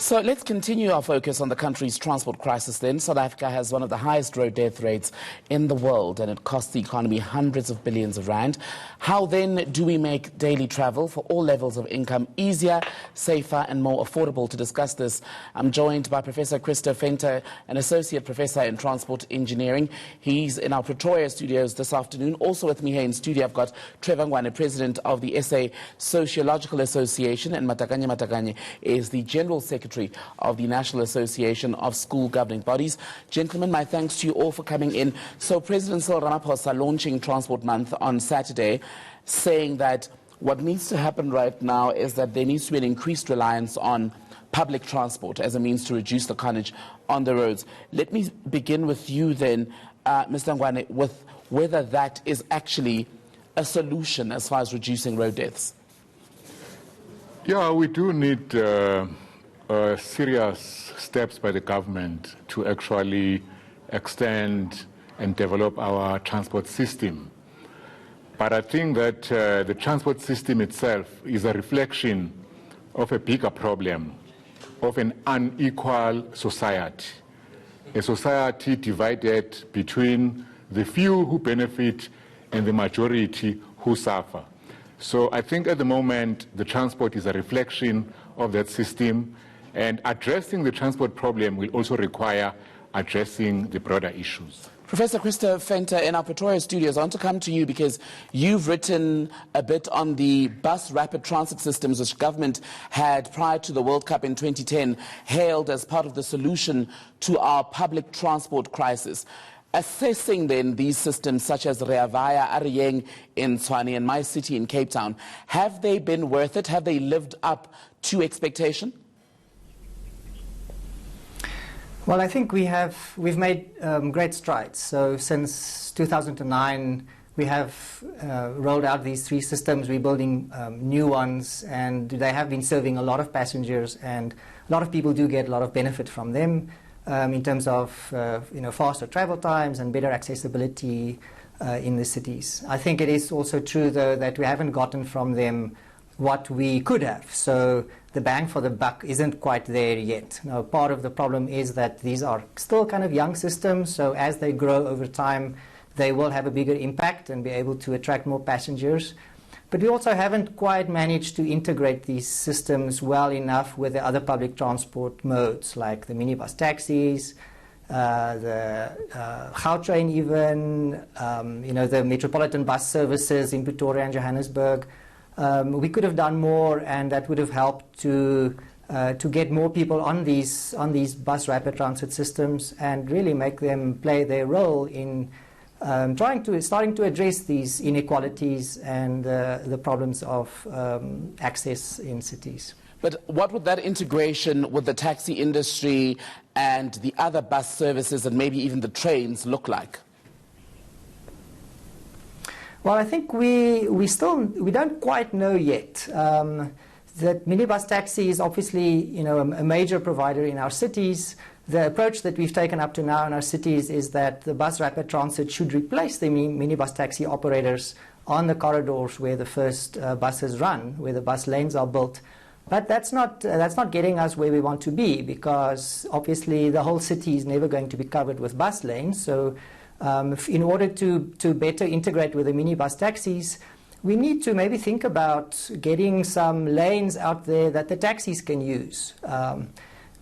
So let's continue our focus on the country's transport crisis then. South Africa has one of the highest road death rates in the world, and it costs the economy hundreds of billions of rand. How then do we make daily travel for all levels of income easier, safer and more affordable? To discuss this, I'm joined by Professor Christo Venter, an associate professor in transport engineering. He's in our Pretoria studios this afternoon. Also with me here in studio, I've got Trevor Ngwane, president of the SA Sociological Association, and Matakanye is the general secretary of the National Association of School Governing Bodies. Gentlemen, my thanks to you all for coming in. So President Cyril Ramaphosa launching Transport Month on Saturday, saying that what needs to happen right now is that there needs to be an increased reliance on public transport as a means to reduce the carnage on the roads. Let me begin with you then, Mr. Ngwane, with whether that is actually a solution as far as reducing road deaths. Yeah, we do need serious steps by the government to actually extend and develop our transport system. But I think that the transport system itself is a reflection of a bigger problem, of an unequal society, a society divided between the few who benefit and the majority who suffer. So I think at the moment the transport is a reflection of that system, and addressing the transport problem will also require addressing the broader issues. Professor Christo Venter, in our Pretoria studios, I want to come to you because you've written a bit on the bus rapid transit systems which government had, prior to the World Cup in 2010, hailed as part of the solution to our public transport crisis. Assessing then these systems such as Rea Vaya, Ariyeng in Tshwane and My City in Cape Town, have they been worth it? Have they lived up to expectation? Well, I think we've made great strides. So since 2009, we have rolled out these three systems. We're building new ones, and they have been serving a lot of passengers, and a lot of people do get a lot of benefit from them in terms of faster travel times and better accessibility in the cities. I think it is also true, though, that we haven't gotten from them what we could have. So the bang for the buck isn't quite there yet. Now, part of the problem is that these are still kind of young systems, so as they grow over time, they will have a bigger impact and be able to attract more passengers. But we also haven't quite managed to integrate these systems well enough with the other public transport modes, like the minibus taxis, the Gautrain even, the metropolitan bus services in Pretoria and Johannesburg. We could have done more, and that would have helped to get more people on these bus rapid transit systems and really make them play their role in starting to address these inequalities and the problems of access in cities. But what would that integration with the taxi industry and the other bus services and maybe even the trains look like? Well, I think we don't quite know yet. That minibus taxi is obviously a major provider in our cities. The approach that we've taken up to now in our cities is that the bus rapid transit should replace the minibus taxi operators on the corridors where the first buses run, where the bus lanes are built. But that's not getting us where we want to be, because obviously the whole city is never going to be covered with bus lanes. So in order to better integrate with the minibus taxis, we need to maybe think about getting some lanes out there that the taxis can use.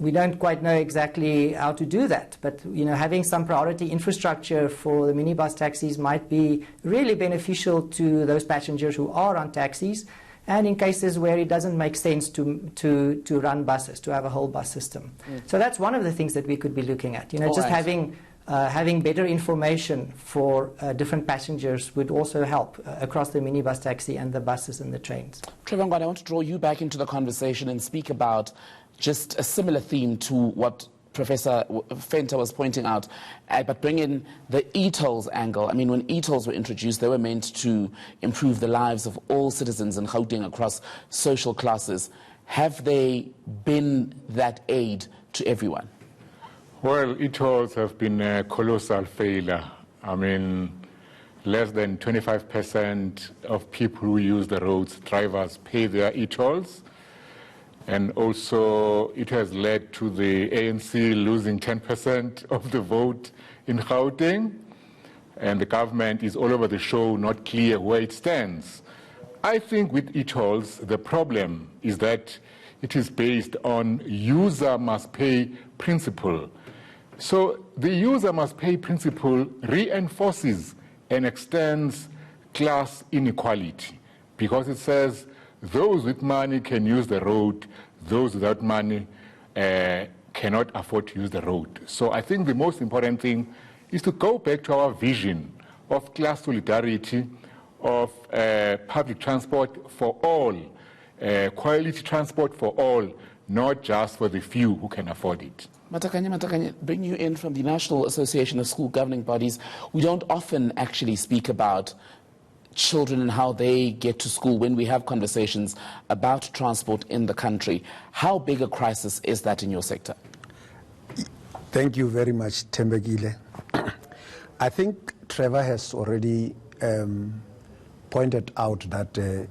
We don't quite know exactly how to do that, but having some priority infrastructure for the minibus taxis might be really beneficial to those passengers who are on taxis, and in cases where it doesn't make sense to run buses, to have a whole bus system. So that's one of the things that we could be looking at. Just having better information for different passengers would also help across the minibus taxi and the buses and the trains. Trevor Ngwane, I want to draw you back into the conversation and speak about just a similar theme to what Professor Venter was pointing out, but bring in the e-tolls angle. I mean, when e-tolls were introduced, they were meant to improve the lives of all citizens in Gauteng across social classes. Have they been that aid to everyone? Well, e-tolls have been a colossal failure. I mean, less than 25% of people who use the roads, drivers, pay their e-tolls. And also it has led to the ANC losing 10% of the vote in Gauteng. And the government is all over the show, not clear where it stands. I think with atolls, the problem is that it is based on user must pay principle. So the user must pay principle reinforces and extends class inequality, because it says those with money can use the road, those without money cannot afford to use the road. So I think the most important thing is to go back to our vision of class solidarity, of public transport for all, quality transport for all, not just for the few who can afford it. Matakanye, bring you in from the National Association of School Governing Bodies. We don't often actually speak about children and how they get to school when we have conversations about transport in the country. How big a crisis is that in your sector? Thank you very much, Tembegile. I think Trevor has already pointed out that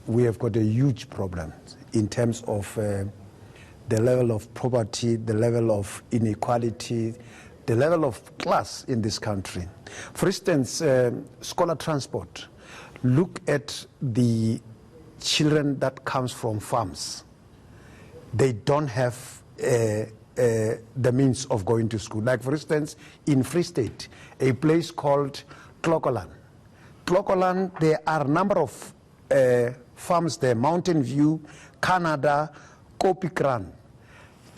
we have got a huge problem in terms of the level of poverty, the level of inequality, the level of class in this country. For instance, scholar transport. Look at the children that comes from farms. They don't have the means of going to school. Like, for instance, in Free State, a place called Clocolan. Clocolan, there are a number of farms there, Mountain View, Canada, Kopikran.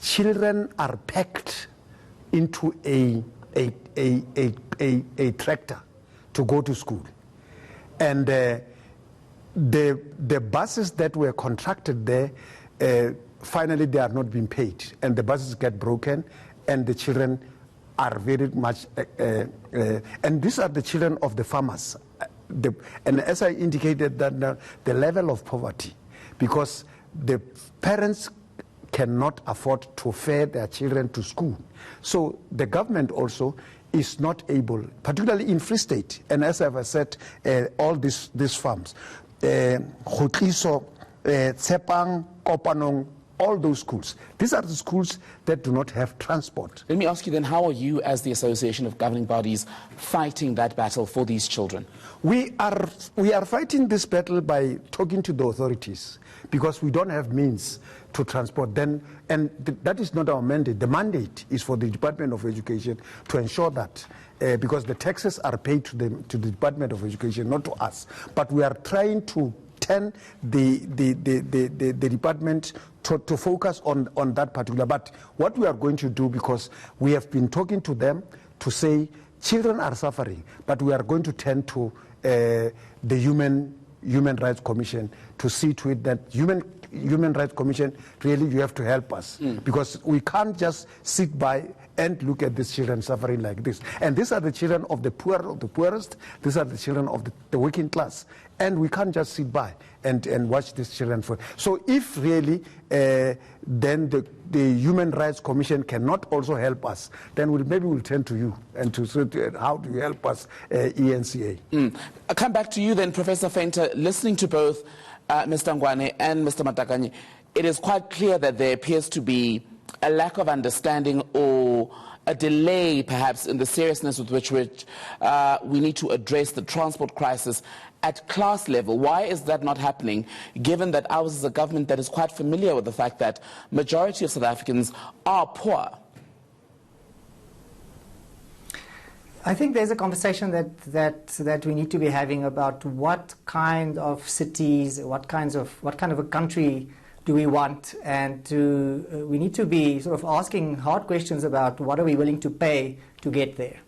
Children are packed into a tractor to go to school. And the buses that were contracted there, finally they are not being paid. And the buses get broken, and the children are very much, and these are the children of the farmers. And as I indicated, that the level of poverty, because the parents cannot afford to fare their children to school. So the government also is not able, particularly in Free State, and as I've said, all these farms, Khotliso, Tsepang, Kopanong, all those schools. These are the schools that do not have transport. Let me ask you then, how are you as the Association of Governing Bodies fighting that battle for these children? We are fighting this battle by talking to the authorities, because we don't have means to transport them, and that is not our mandate. The mandate is for the Department of Education to ensure that, because the taxes are paid to the Department of Education, not to us. But we are trying to turn the department to focus on that particular. But what we are going to do, because we have been talking to them to say children are suffering, but we are going to turn to the Human Rights Commission to see to it that Human Rights Commission, really you have to help us, because we can't just sit by and look at these children suffering like this. And these are the children of the poor, of the poorest. These are the children of the working class. And we can't just sit by and watch these children. So if really then the Human Rights Commission cannot also help us, then maybe we'll turn to you and to see how do you help us, ENCA. I'll come back to you then, Professor Fenter. Listening to both Mr. Ngwane and Mr. Matakanye, it is quite clear that there appears to be a lack of understanding or a delay, perhaps, in the seriousness with which we need to address the transport crisis at class level. Why is that not happening, given that ours is a government that is quite familiar with the fact that majority of South Africans are poor? I think there's a conversation that we need to be having about what kind of cities, what kind of a country do we want, and we need to be sort of asking hard questions about what are we willing to pay to get there.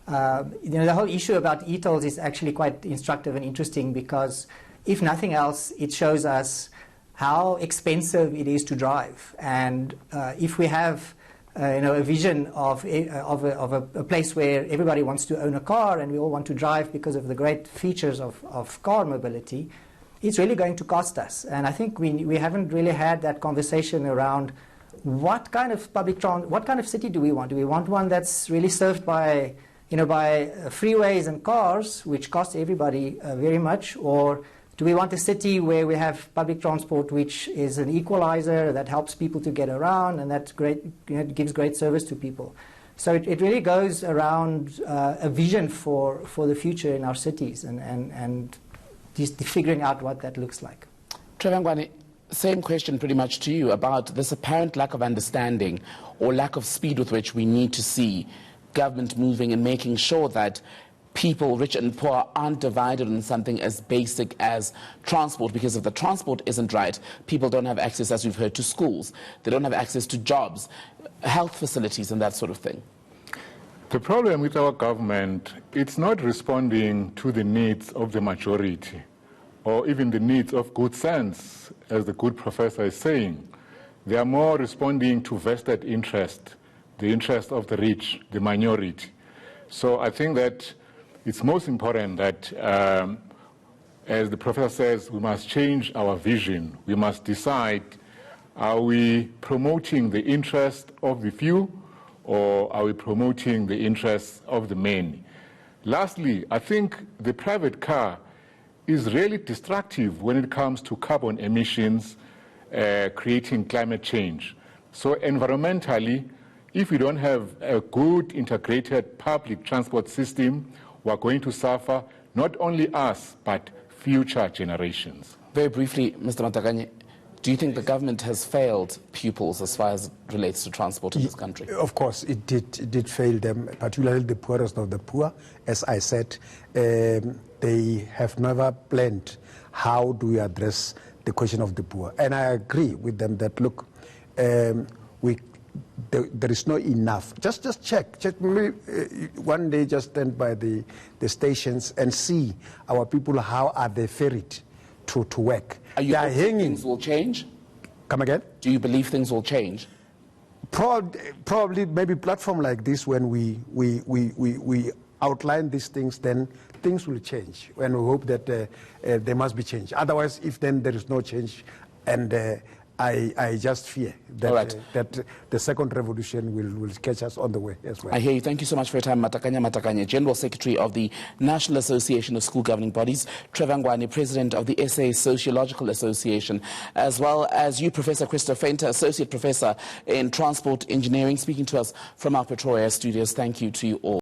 The whole issue about atolls is actually quite instructive and interesting, because if nothing else, it shows us how expensive it is to drive. And if we have a vision of a place where everybody wants to own a car and we all want to drive because of the great features of car mobility, it's really going to cost us. And I think we haven't really had that conversation around what kind of what kind of city do we want? Do we want one that's really served by freeways and cars, which cost everybody very much, or Do we want a city where we have public transport which is an equalizer that helps people to get around and that gives great service to people? So it really goes around a vision for the future in our cities and just figuring out what that looks like. Trevangwane, same question pretty much to you about this apparent lack of understanding or lack of speed with which we need to see government moving and making sure that people, rich and poor, aren't divided on something as basic as transport, because if the transport isn't right, people don't have access, as we've heard, to schools. They don't have access to jobs, health facilities and that sort of thing. The problem with our government, it's not responding to the needs of the majority or even the needs of good sense, as the good professor is saying. They are more responding to vested interest, the interest of the rich, the minority. So I think that it's most important that, as the professor says, we must change our vision. We must decide, are we promoting the interest of the few or are we promoting the interests of the many? Lastly, I think the private car is really destructive when it comes to carbon emissions, creating climate change. So environmentally, if we don't have a good integrated public transport system, we're going to suffer, not only us, but future generations. Very briefly, Mr. Matakanye, do you think the government has failed pupils as far as it relates to transport in this country? Of course, it did fail them, particularly the poorest of the poor. As I said, they have never planned how do we address the question of the poor. And I agree with them that, look, there is not enough. Just check. One day, just stand by the stations and see our people, how are they ferried to work. Are you hoping things will change? Come again? Do you believe things will change? Probably, maybe platform like this, when we outline these things, then things will change. And we hope that there must be change. Otherwise, if then there is no change, and I just fear that, that the second revolution will catch us on the way as well. I hear you. Thank you so much for your time, Matakanye, General Secretary of the National Association of School Governing Bodies, Trevangwane, President of the SA Sociological Association, as well as you, Professor Christopher Fenter, Associate Professor in Transport Engineering, speaking to us from our Pretoria studios. Thank you to you all.